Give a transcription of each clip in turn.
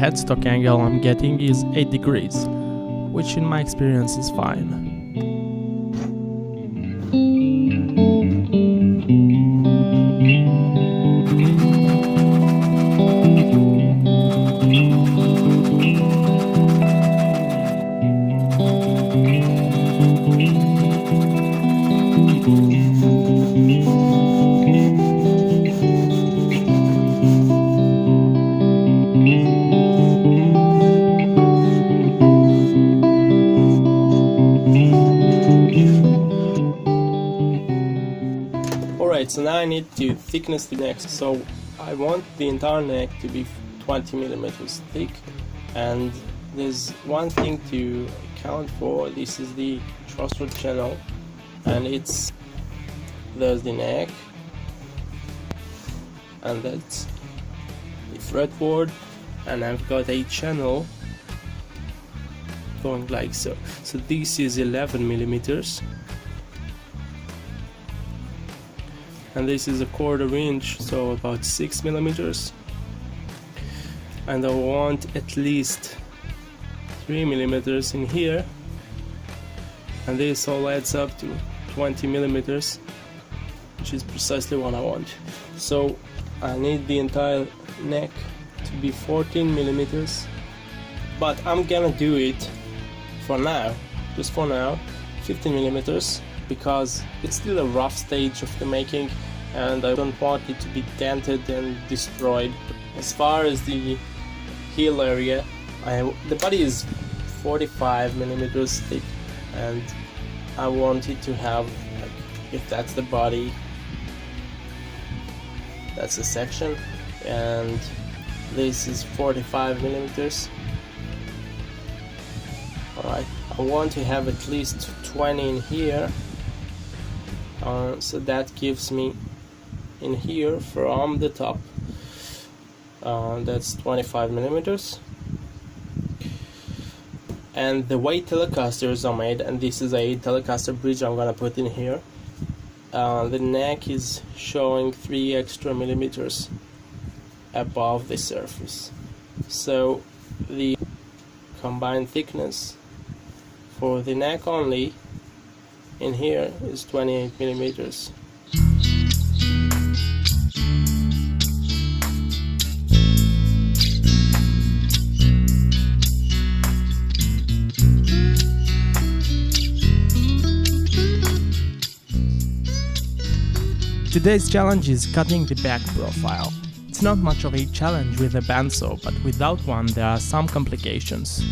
headstock angle I'm getting is 8 degrees, which in my experience is fine. Alright, so now I need to thickness the neck. So I want the entire neck to be 20 millimeters thick, and there's one thing to account for. This is the truss rod channel, and there's the neck, and that's the fretboard, and I've got a channel going like so. So this is 11 millimeters. And this is a 1/4 inch, so about 6 millimeters, and I want at least 3 millimeters in here, and this all adds up to 20 millimeters, which is precisely what I want. So I need the entire neck to be 14 millimeters, but I'm gonna do it for now, just for now, 15 millimeters, because it's still a rough stage of the making and I don't want it to be dented and destroyed. As far as the heel area, the body is 45 millimeters thick, and I want it to have, like, if that's the body, that's the section, and this is 45 millimeters. Alright, I want to have at least 20 in here. So that gives me in here from the top, that's 25 millimeters. And the way Telecasters are made, and this is a Telecaster bridge I'm gonna put in here, the neck is showing 3 extra millimeters above the surface. So the combined thickness for the neck only in here is 28 millimeters. Today's challenge is cutting the back profile. It's not much of a challenge with a bandsaw, but without one there are some complications.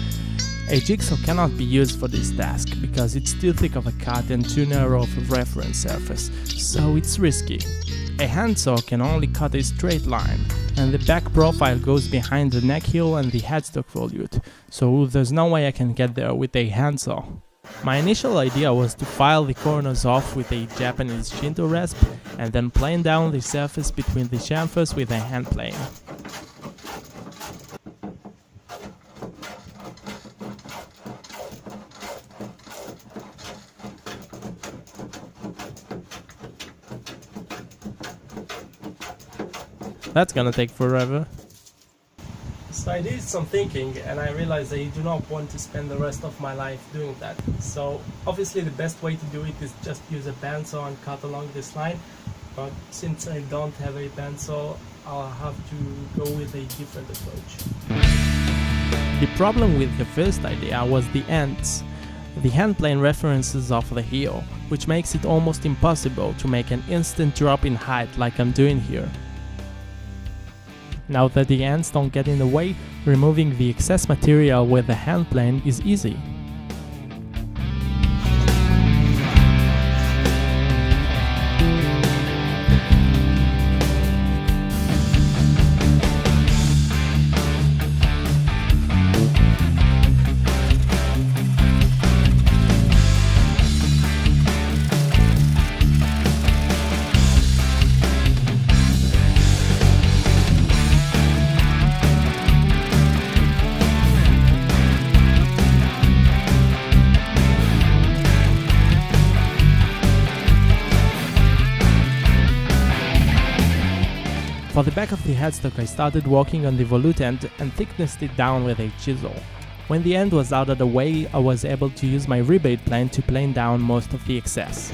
A jigsaw cannot be used for this task because it's too thick of a cut and too narrow of a reference surface, so it's risky. A handsaw can only cut a straight line, and the back profile goes behind the neck heel and the headstock volute, so there's no way I can get there with a handsaw. My initial idea was to file the corners off with a Japanese Shinto rasp and then plane down the surface between the chamfers with a hand plane. That's gonna take forever. So I did some thinking and I realized I do not want to spend the rest of my life doing that. So obviously the best way to do it is just use a bandsaw and cut along this line, but since I don't have a bandsaw, I'll have to go with a different approach. The problem with the first idea was the ends. The hand plane references off the heel, which makes it almost impossible to make an instant drop in height like I'm doing here. Now that the ends don't get in the way, removing the excess material with the hand plane is easy. For the back of the headstock I started working on the volute end and thicknessed it down with a chisel. When the end was out of the way, I was able to use my rebate plane to plane down most of the excess.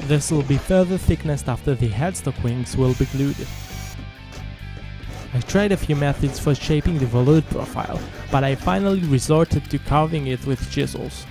This will be further thicknessed after the headstock wings will be glued. I tried a few methods for shaping the volute profile, but I finally resorted to carving it with chisels.